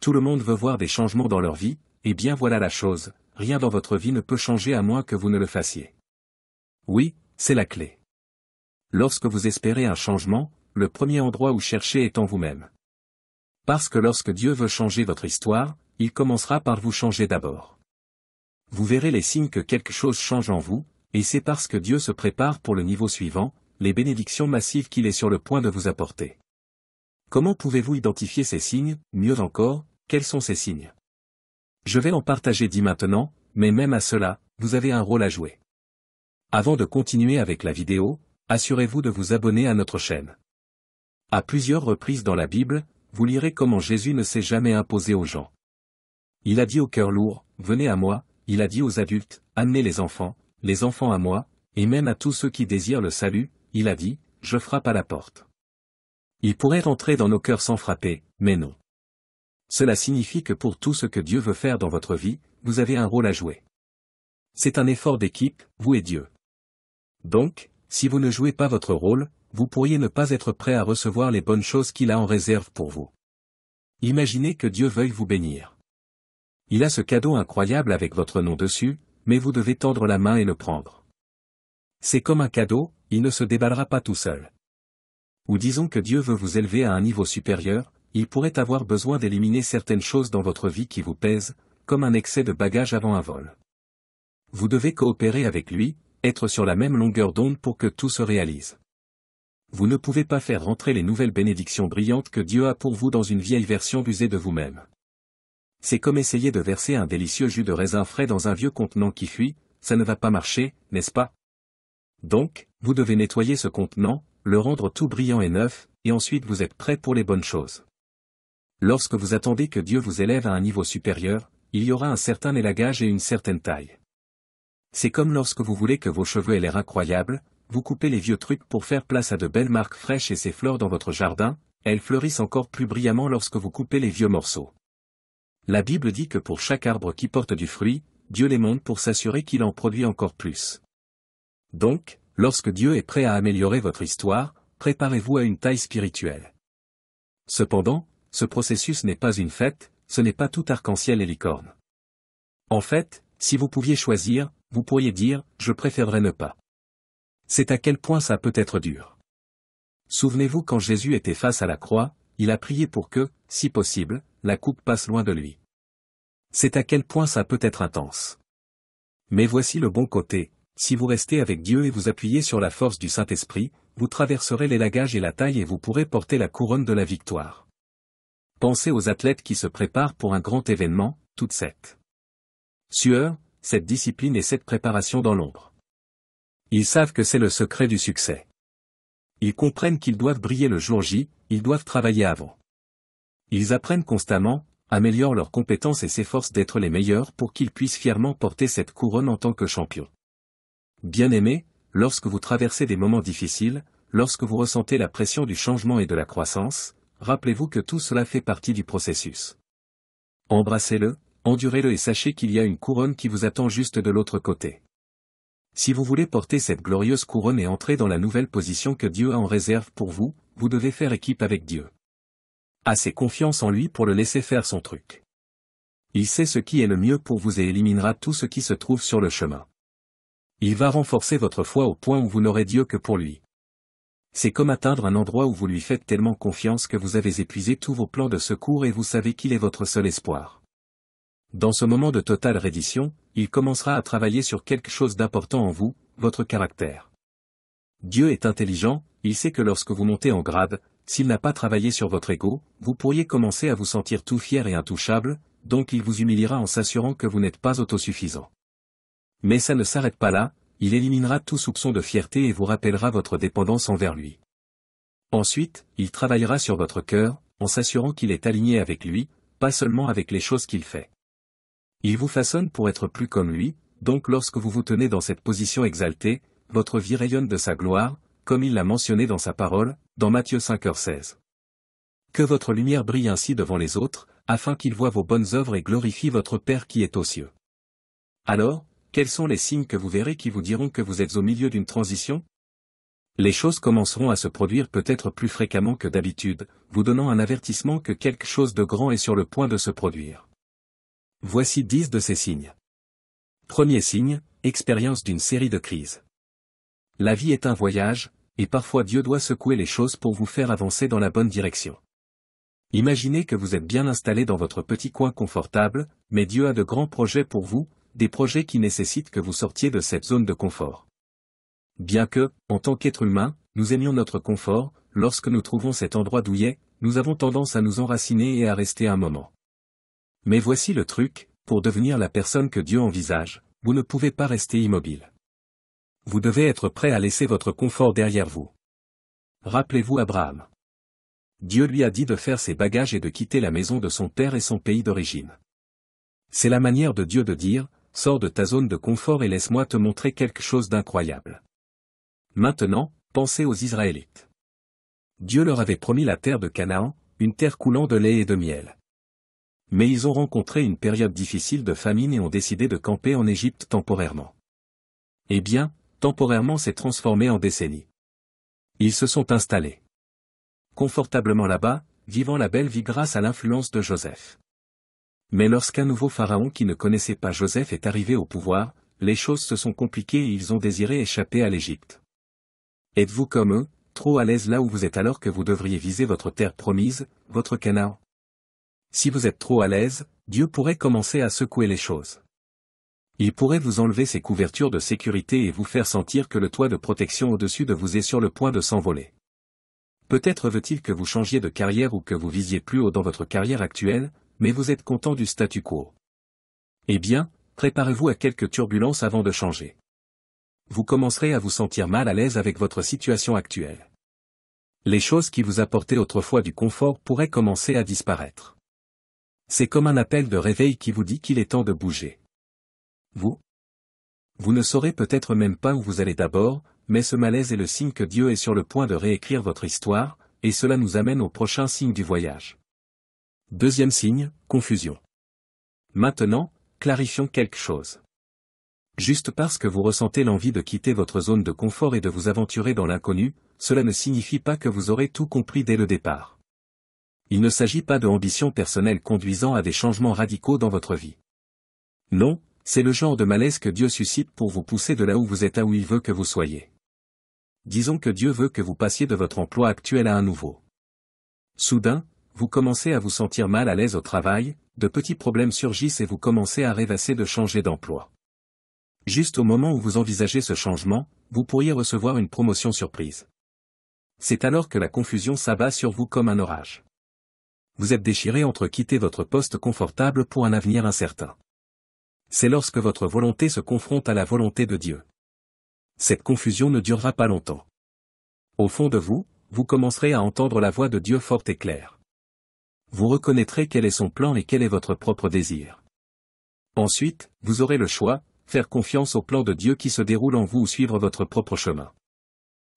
Tout le monde veut voir des changements dans leur vie, et bien voilà la chose, rien dans votre vie ne peut changer à moins que vous ne le fassiez. Oui, c'est la clé. Lorsque vous espérez un changement, le premier endroit où chercher est en vous-même. Parce que lorsque Dieu veut changer votre histoire, il commencera par vous changer d'abord. Vous verrez les signes que quelque chose change en vous, et c'est parce que Dieu se prépare pour le niveau suivant, les bénédictions massives qu'il est sur le point de vous apporter. Comment pouvez-vous identifier ces signes, mieux encore, quels sont ces signes? Je vais en partager 10 maintenant, mais même à cela, vous avez un rôle à jouer. Avant de continuer avec la vidéo, assurez-vous de vous abonner à notre chaîne. À plusieurs reprises dans la Bible, vous lirez comment Jésus ne s'est jamais imposé aux gens. Il a dit au cœur lourd, « Venez à moi », il a dit aux adultes, « Amenez les enfants à moi », et même à tous ceux qui désirent le salut, il a dit, « Je frappe à la porte ». Il pourrait rentrer dans nos cœurs sans frapper, mais non. Cela signifie que pour tout ce que Dieu veut faire dans votre vie, vous avez un rôle à jouer. C'est un effort d'équipe, vous et Dieu. Donc, si vous ne jouez pas votre rôle, vous pourriez ne pas être prêt à recevoir les bonnes choses qu'il a en réserve pour vous. Imaginez que Dieu veuille vous bénir. Il a ce cadeau incroyable avec votre nom dessus, mais vous devez tendre la main et le prendre. C'est comme un cadeau, il ne se déballera pas tout seul. Ou disons que Dieu veut vous élever à un niveau supérieur, il pourrait avoir besoin d'éliminer certaines choses dans votre vie qui vous pèsent, comme un excès de bagages avant un vol. Vous devez coopérer avec lui, être sur la même longueur d'onde pour que tout se réalise. Vous ne pouvez pas faire rentrer les nouvelles bénédictions brillantes que Dieu a pour vous dans une vieille version usée de vous-même. C'est comme essayer de verser un délicieux jus de raisin frais dans un vieux contenant qui fuit, ça ne va pas marcher, n'est-ce pas? Donc, vous devez nettoyer ce contenant, le rendre tout brillant et neuf, et ensuite vous êtes prêt pour les bonnes choses. Lorsque vous attendez que Dieu vous élève à un niveau supérieur, il y aura un certain élagage et une certaine taille. C'est comme lorsque vous voulez que vos cheveux aient l'air incroyables, vous coupez les vieux trucs pour faire place à de belles marques fraîches et ces fleurs dans votre jardin, elles fleurissent encore plus brillamment lorsque vous coupez les vieux morceaux. La Bible dit que pour chaque arbre qui porte du fruit, Dieu les monte pour s'assurer qu'il en produit encore plus. Donc, lorsque Dieu est prêt à améliorer votre histoire, préparez-vous à une taille spirituelle. Cependant, ce processus n'est pas une fête, ce n'est pas tout arc-en-ciel et licorne. En fait, si vous pouviez choisir, vous pourriez dire, je préférerais ne pas. C'est à quel point ça peut être dur. Souvenez-vous quand Jésus était face à la croix, il a prié pour que, si possible, la coupe passe loin de lui. C'est à quel point ça peut être intense. Mais voici le bon côté, si vous restez avec Dieu et vous appuyez sur la force du Saint-Esprit, vous traverserez l'élagage et la taille et vous pourrez porter la couronne de la victoire. Pensez aux athlètes qui se préparent pour un grand événement, toute cette sueur, cette discipline et cette préparation dans l'ombre. Ils savent que c'est le secret du succès. Ils comprennent qu'ils doivent briller le jour J, ils doivent travailler avant. Ils apprennent constamment, améliorent leurs compétences et s'efforcent d'être les meilleurs pour qu'ils puissent fièrement porter cette couronne en tant que champion. Bien-aimés, lorsque vous traversez des moments difficiles, lorsque vous ressentez la pression du changement et de la croissance, rappelez-vous que tout cela fait partie du processus. Embrassez-le, endurez-le et sachez qu'il y a une couronne qui vous attend juste de l'autre côté. Si vous voulez porter cette glorieuse couronne et entrer dans la nouvelle position que Dieu a en réserve pour vous, vous devez faire équipe avec Dieu. Assez confiance en lui pour le laisser faire son truc. Il sait ce qui est le mieux pour vous et éliminera tout ce qui se trouve sur le chemin. Il va renforcer votre foi au point où vous n'aurez Dieu que pour lui. C'est comme atteindre un endroit où vous lui faites tellement confiance que vous avez épuisé tous vos plans de secours et vous savez qu'il est votre seul espoir. Dans ce moment de totale reddition, il commencera à travailler sur quelque chose d'important en vous, votre caractère. Dieu est intelligent, il sait que lorsque vous montez en grade, s'il n'a pas travaillé sur votre ego, vous pourriez commencer à vous sentir tout fier et intouchable, donc il vous humiliera en s'assurant que vous n'êtes pas autosuffisant. Mais ça ne s'arrête pas là, il éliminera tout soupçon de fierté et vous rappellera votre dépendance envers lui. Ensuite, il travaillera sur votre cœur, en s'assurant qu'il est aligné avec lui, pas seulement avec les choses qu'il fait. Il vous façonne pour être plus comme lui, donc lorsque vous vous tenez dans cette position exaltée, votre vie rayonne de sa gloire, comme il l'a mentionné dans sa parole, dans Matthieu 5h16. Que votre lumière brille ainsi devant les autres, afin qu'ils voient vos bonnes œuvres et glorifient votre Père qui est aux cieux. Alors, quels sont les signes que vous verrez qui vous diront que vous êtes au milieu d'une transition? Les choses commenceront à se produire peut-être plus fréquemment que d'habitude, vous donnant un avertissement que quelque chose de grand est sur le point de se produire. Voici 10 de ces signes. Premier signe, expérience d'une série de crises. La vie est un voyage, et parfois Dieu doit secouer les choses pour vous faire avancer dans la bonne direction. Imaginez que vous êtes bien installé dans votre petit coin confortable, mais Dieu a de grands projets pour vous, des projets qui nécessitent que vous sortiez de cette zone de confort. Bien que, en tant qu'être humain, nous aimions notre confort, lorsque nous trouvons cet endroit douillet, nous avons tendance à nous enraciner et à rester un moment. Mais voici le truc, pour devenir la personne que Dieu envisage, vous ne pouvez pas rester immobile. Vous devez être prêt à laisser votre confort derrière vous. Rappelez-vous Abraham. Dieu lui a dit de faire ses bagages et de quitter la maison de son père et son pays d'origine. C'est la manière de Dieu de dire, sors de ta zone de confort et laisse-moi te montrer quelque chose d'incroyable. Maintenant, pensez aux Israélites. Dieu leur avait promis la terre de Canaan, une terre coulant de lait et de miel. Mais ils ont rencontré une période difficile de famine et ont décidé de camper en Égypte temporairement. Eh bien, temporairement s'est transformé en décennies. Ils se sont installés confortablement là-bas, vivant la belle vie grâce à l'influence de Joseph. Mais lorsqu'un nouveau pharaon qui ne connaissait pas Joseph est arrivé au pouvoir, les choses se sont compliquées et ils ont désiré échapper à l'Égypte. Êtes-vous comme eux, trop à l'aise là où vous êtes alors que vous devriez viser votre terre promise, votre Canaan? Si vous êtes trop à l'aise, Dieu pourrait commencer à secouer les choses. Il pourrait vous enlever ces couvertures de sécurité et vous faire sentir que le toit de protection au-dessus de vous est sur le point de s'envoler. Peut-être veut-il que vous changiez de carrière ou que vous visiez plus haut dans votre carrière actuelle, mais vous êtes content du statu quo. Eh bien, préparez-vous à quelques turbulences avant de changer. Vous commencerez à vous sentir mal à l'aise avec votre situation actuelle. Les choses qui vous apportaient autrefois du confort pourraient commencer à disparaître. C'est comme un appel de réveil qui vous dit qu'il est temps de bouger. Vous ne saurez peut-être même pas où vous allez d'abord, mais ce malaise est le signe que Dieu est sur le point de réécrire votre histoire, et cela nous amène au prochain signe du voyage. Deuxième signe, confusion. Maintenant, clarifions quelque chose. Juste parce que vous ressentez l'envie de quitter votre zone de confort et de vous aventurer dans l'inconnu, cela ne signifie pas que vous aurez tout compris dès le départ. Il ne s'agit pas de ambition personnelle conduisant à des changements radicaux dans votre vie. Non, c'est le genre de malaise que Dieu suscite pour vous pousser de là où vous êtes à où il veut que vous soyez. Disons que Dieu veut que vous passiez de votre emploi actuel à un nouveau. Soudain, vous commencez à vous sentir mal à l'aise au travail, de petits problèmes surgissent et vous commencez à rêvasser de changer d'emploi. Juste au moment où vous envisagez ce changement, vous pourriez recevoir une promotion surprise. C'est alors que la confusion s'abat sur vous comme un orage. Vous êtes déchiré entre quitter votre poste confortable pour un avenir incertain. C'est lorsque votre volonté se confronte à la volonté de Dieu. Cette confusion ne durera pas longtemps. Au fond de vous, vous commencerez à entendre la voix de Dieu forte et claire. Vous reconnaîtrez quel est son plan et quel est votre propre désir. Ensuite, vous aurez le choix, faire confiance au plan de Dieu qui se déroule en vous ou suivre votre propre chemin.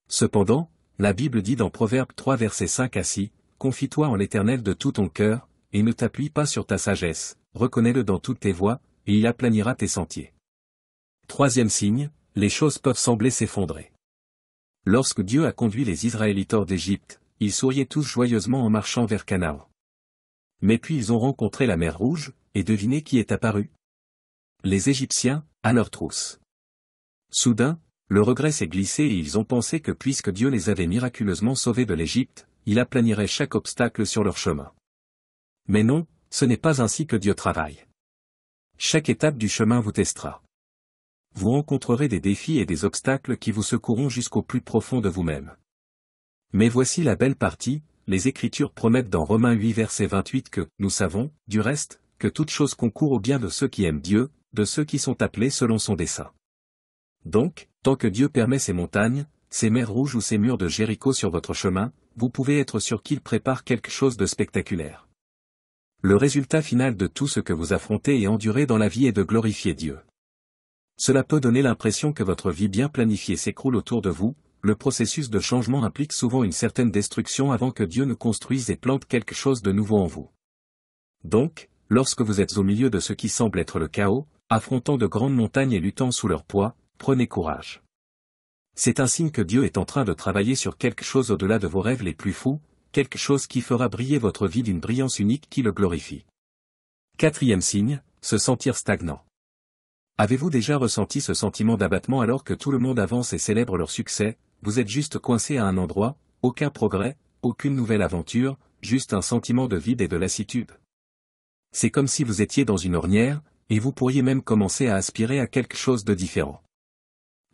Cependant, la Bible dit dans Proverbe 3 versets 5 à 6, « Confie-toi en l'Éternel de tout ton cœur, et ne t'appuie pas sur ta sagesse, reconnais-le dans toutes tes voies, et il aplanira tes sentiers. » Troisième signe, les choses peuvent sembler s'effondrer. Lorsque Dieu a conduit les Israélites hors d'Égypte, ils souriaient tous joyeusement en marchant vers Canaan. Mais puis ils ont rencontré la mer Rouge, et devinez qui est apparu? Les Égyptiens, à leur trousse. Soudain, le regret s'est glissé et ils ont pensé que puisque Dieu les avait miraculeusement sauvés de l'Égypte, il aplanirait chaque obstacle sur leur chemin. Mais non, ce n'est pas ainsi que Dieu travaille. Chaque étape du chemin vous testera. Vous rencontrerez des défis et des obstacles qui vous secoueront jusqu'au plus profond de vous-même. Mais voici la belle partie, les Écritures promettent dans Romains 8 verset 28 que, nous savons, du reste, que toute chose concourt au bien de ceux qui aiment Dieu, de ceux qui sont appelés selon son dessein. Donc, tant que Dieu permet ces montagnes, ces mers rouges ou ces murs de Jéricho sur votre chemin, vous pouvez être sûr qu'il prépare quelque chose de spectaculaire. Le résultat final de tout ce que vous affrontez et endurez dans la vie est de glorifier Dieu. Cela peut donner l'impression que votre vie bien planifiée s'écroule autour de vous, le processus de changement implique souvent une certaine destruction avant que Dieu ne construise et plante quelque chose de nouveau en vous. Donc, lorsque vous êtes au milieu de ce qui semble être le chaos, affrontant de grandes montagnes et luttant sous leur poids, prenez courage. C'est un signe que Dieu est en train de travailler sur quelque chose au-delà de vos rêves les plus fous, quelque chose qui fera briller votre vie d'une brillance unique qui le glorifie. Quatrième signe, se sentir stagnant. Avez-vous déjà ressenti ce sentiment d'abattement alors que tout le monde avance et célèbre leur succès, vous êtes juste coincé à un endroit, aucun progrès, aucune nouvelle aventure, juste un sentiment de vide et de lassitude? C'est comme si vous étiez dans une ornière, et vous pourriez même commencer à aspirer à quelque chose de différent.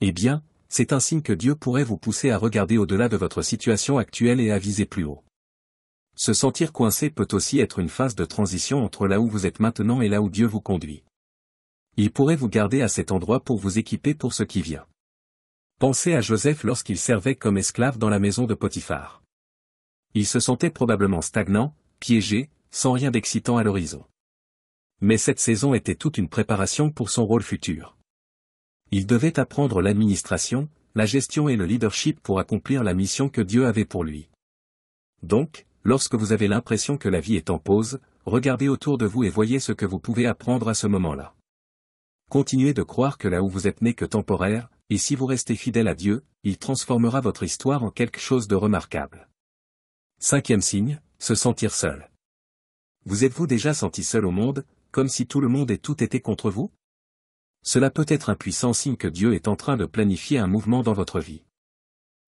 Eh bien, c'est un signe que Dieu pourrait vous pousser à regarder au-delà de votre situation actuelle et à viser plus haut. Se sentir coincé peut aussi être une phase de transition entre là où vous êtes maintenant et là où Dieu vous conduit. Il pourrait vous garder à cet endroit pour vous équiper pour ce qui vient. Pensez à Joseph lorsqu'il servait comme esclave dans la maison de Potiphar. Il se sentait probablement stagnant, piégé, sans rien d'excitant à l'horizon. Mais cette saison était toute une préparation pour son rôle futur. Il devait apprendre l'administration, la gestion et le leadership pour accomplir la mission que Dieu avait pour lui. Donc, lorsque vous avez l'impression que la vie est en pause, regardez autour de vous et voyez ce que vous pouvez apprendre à ce moment-là. Continuez de croire que là où vous êtes n'est que temporaire, et si vous restez fidèle à Dieu, il transformera votre histoire en quelque chose de remarquable. Cinquième signe, se sentir seul. Vous êtes-vous déjà senti seul au monde, comme si tout le monde et tout était contre vous? Cela peut être un puissant signe que Dieu est en train de planifier un mouvement dans votre vie.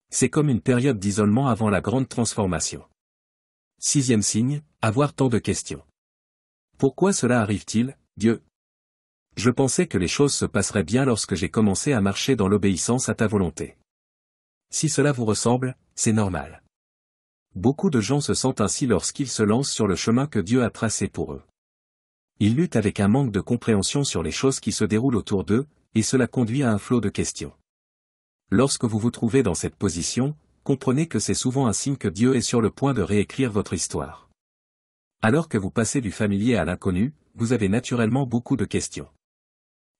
C'est comme une période d'isolement avant la grande transformation. Sixième signe, avoir tant de questions. Pourquoi cela arrive-t-il, Dieu? Je pensais que les choses se passeraient bien lorsque j'ai commencé à marcher dans l'obéissance à ta volonté. Si cela vous ressemble, c'est normal. Beaucoup de gens se sentent ainsi lorsqu'ils se lancent sur le chemin que Dieu a tracé pour eux. Ils luttent avec un manque de compréhension sur les choses qui se déroulent autour d'eux, et cela conduit à un flot de questions. Lorsque vous vous trouvez dans cette position, comprenez que c'est souvent un signe que Dieu est sur le point de réécrire votre histoire. Alors que vous passez du familier à l'inconnu, vous avez naturellement beaucoup de questions.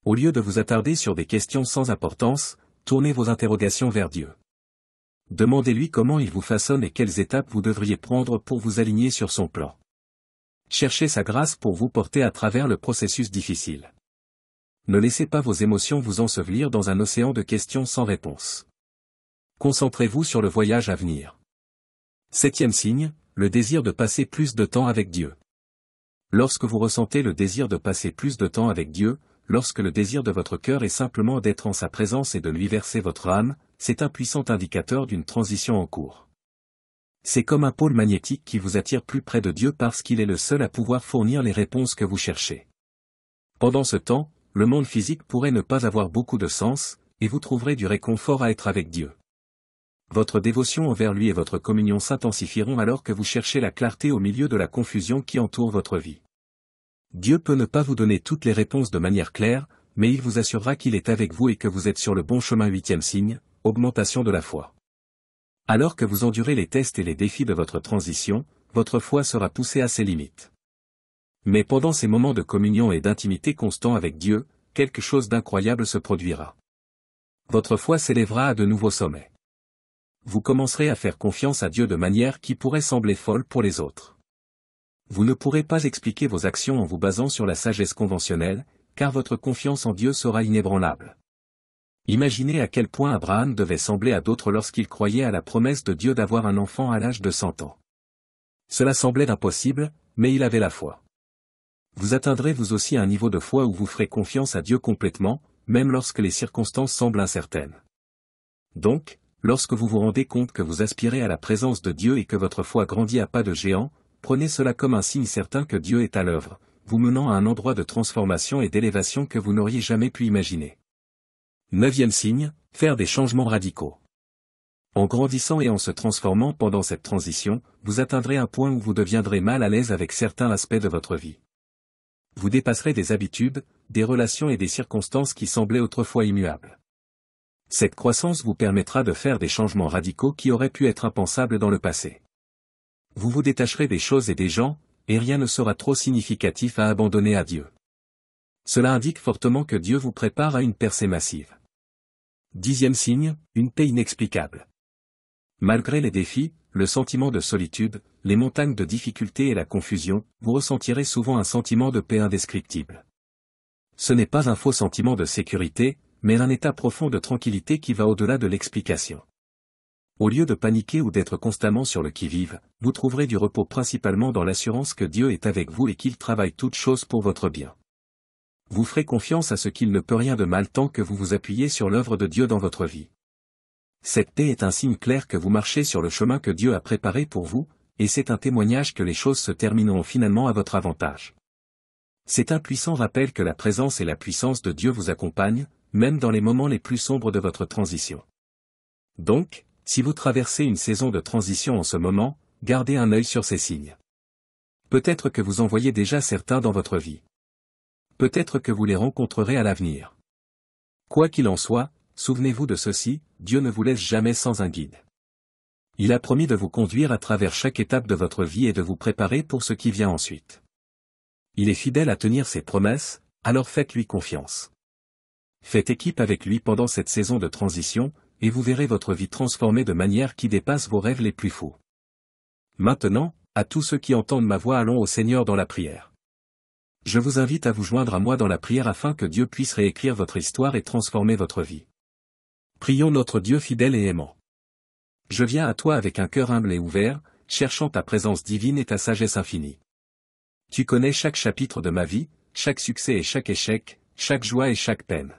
Au lieu de vous attarder sur des questions sans importance, tournez vos interrogations vers Dieu. Demandez-lui comment il vous façonne et quelles étapes vous devriez prendre pour vous aligner sur son plan. Cherchez sa grâce pour vous porter à travers le processus difficile. Ne laissez pas vos émotions vous ensevelir dans un océan de questions sans réponse. Concentrez-vous sur le voyage à venir. Septième signe, le désir de passer plus de temps avec Dieu. Lorsque vous ressentez le désir de passer plus de temps avec Dieu, lorsque le désir de votre cœur est simplement d'être en sa présence et de lui verser votre âme, c'est un puissant indicateur d'une transition en cours. C'est comme un pôle magnétique qui vous attire plus près de Dieu parce qu'il est le seul à pouvoir fournir les réponses que vous cherchez. Pendant ce temps, le monde physique pourrait ne pas avoir beaucoup de sens, et vous trouverez du réconfort à être avec Dieu. Votre dévotion envers lui et votre communion s'intensifieront alors que vous cherchez la clarté au milieu de la confusion qui entoure votre vie. Dieu peut ne pas vous donner toutes les réponses de manière claire, mais il vous assurera qu'il est avec vous et que vous êtes sur le bon chemin. Huitième signe, augmentation de la foi. Alors que vous endurez les tests et les défis de votre transition, votre foi sera poussée à ses limites. Mais pendant ces moments de communion et d'intimité constant avec Dieu, quelque chose d'incroyable se produira. Votre foi s'élèvera à de nouveaux sommets. Vous commencerez à faire confiance à Dieu de manière qui pourrait sembler folle pour les autres. Vous ne pourrez pas expliquer vos actions en vous basant sur la sagesse conventionnelle, car votre confiance en Dieu sera inébranlable. Imaginez à quel point Abraham devait sembler à d'autres lorsqu'il croyait à la promesse de Dieu d'avoir un enfant à l'âge de 100 ans. Cela semblait impossible, mais il avait la foi. Vous atteindrez vous aussi un niveau de foi où vous ferez confiance à Dieu complètement, même lorsque les circonstances semblent incertaines. Donc, lorsque vous vous rendez compte que vous aspirez à la présence de Dieu et que votre foi grandit à pas de géant, prenez cela comme un signe certain que Dieu est à l'œuvre, vous menant à un endroit de transformation et d'élévation que vous n'auriez jamais pu imaginer. Neuvième signe, faire des changements radicaux. En grandissant et en se transformant pendant cette transition, vous atteindrez un point où vous deviendrez mal à l'aise avec certains aspects de votre vie. Vous dépasserez des habitudes, des relations et des circonstances qui semblaient autrefois immuables. Cette croissance vous permettra de faire des changements radicaux qui auraient pu être impensables dans le passé. Vous vous détacherez des choses et des gens, et rien ne sera trop significatif à abandonner à Dieu. Cela indique fortement que Dieu vous prépare à une percée massive. Dixième signe, une paix inexplicable. Malgré les défis, le sentiment de solitude, les montagnes de difficultés et la confusion, vous ressentirez souvent un sentiment de paix indescriptible. Ce n'est pas un faux sentiment de sécurité, mais un état profond de tranquillité qui va au-delà de l'explication. Au lieu de paniquer ou d'être constamment sur le qui-vive, vous trouverez du repos principalement dans l'assurance que Dieu est avec vous et qu'il travaille toutes choses pour votre bien. Vous ferez confiance à ce qu'il ne peut rien de mal tant que vous vous appuyez sur l'œuvre de Dieu dans votre vie. Cette paix est un signe clair que vous marchez sur le chemin que Dieu a préparé pour vous, et c'est un témoignage que les choses se termineront finalement à votre avantage. C'est un puissant rappel que la présence et la puissance de Dieu vous accompagnent, même dans les moments les plus sombres de votre transition. Donc, si vous traversez une saison de transition en ce moment, gardez un œil sur ces signes. Peut-être que vous en voyez déjà certains dans votre vie. Peut-être que vous les rencontrerez à l'avenir. Quoi qu'il en soit, souvenez-vous de ceci, Dieu ne vous laisse jamais sans un guide. Il a promis de vous conduire à travers chaque étape de votre vie et de vous préparer pour ce qui vient ensuite. Il est fidèle à tenir ses promesses, alors faites-lui confiance. Faites équipe avec lui pendant cette saison de transition, et vous verrez votre vie transformée de manière qui dépasse vos rêves les plus fous. Maintenant, à tous ceux qui entendent ma voix, allons au Seigneur dans la prière. Je vous invite à vous joindre à moi dans la prière afin que Dieu puisse réécrire votre histoire et transformer votre vie. Prions notre Dieu fidèle et aimant. Je viens à toi avec un cœur humble et ouvert, cherchant ta présence divine et ta sagesse infinie. Tu connais chaque chapitre de ma vie, chaque succès et chaque échec, chaque joie et chaque peine.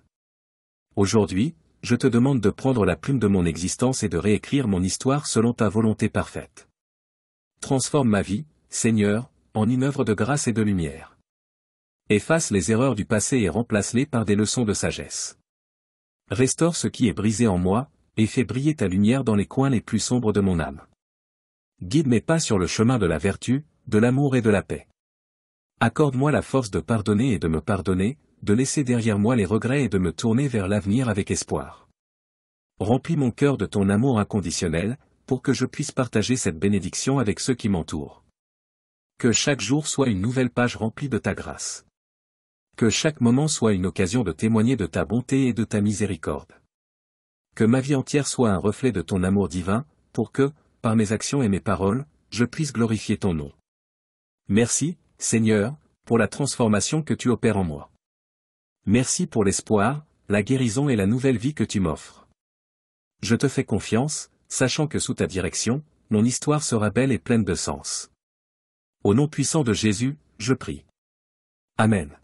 Aujourd'hui, je te demande de prendre la plume de mon existence et de réécrire mon histoire selon ta volonté parfaite. Transforme ma vie, Seigneur, en une œuvre de grâce et de lumière. Efface les erreurs du passé et remplace-les par des leçons de sagesse. Restaure ce qui est brisé en moi, et fais briller ta lumière dans les coins les plus sombres de mon âme. Guide mes pas sur le chemin de la vertu, de l'amour et de la paix. Accorde-moi la force de pardonner et de me pardonner, de laisser derrière moi les regrets et de me tourner vers l'avenir avec espoir. Remplis mon cœur de ton amour inconditionnel, pour que je puisse partager cette bénédiction avec ceux qui m'entourent. Que chaque jour soit une nouvelle page remplie de ta grâce. Que chaque moment soit une occasion de témoigner de ta bonté et de ta miséricorde. Que ma vie entière soit un reflet de ton amour divin, pour que, par mes actions et mes paroles, je puisse glorifier ton nom. Merci, Seigneur, pour la transformation que tu opères en moi. Merci pour l'espoir, la guérison et la nouvelle vie que tu m'offres. Je te fais confiance, sachant que sous ta direction, mon histoire sera belle et pleine de sens. Au nom puissant de Jésus, je prie. Amen.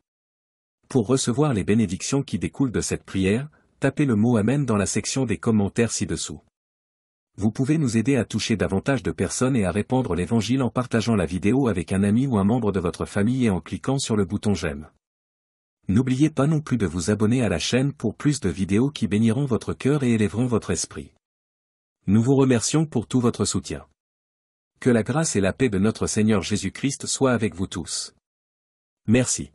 Pour recevoir les bénédictions qui découlent de cette prière, tapez le mot Amen dans la section des commentaires ci-dessous. Vous pouvez nous aider à toucher davantage de personnes et à répandre l'évangile en partageant la vidéo avec un ami ou un membre de votre famille et en cliquant sur le bouton j'aime. N'oubliez pas non plus de vous abonner à la chaîne pour plus de vidéos qui béniront votre cœur et élèveront votre esprit. Nous vous remercions pour tout votre soutien. Que la grâce et la paix de notre Seigneur Jésus-Christ soient avec vous tous. Merci.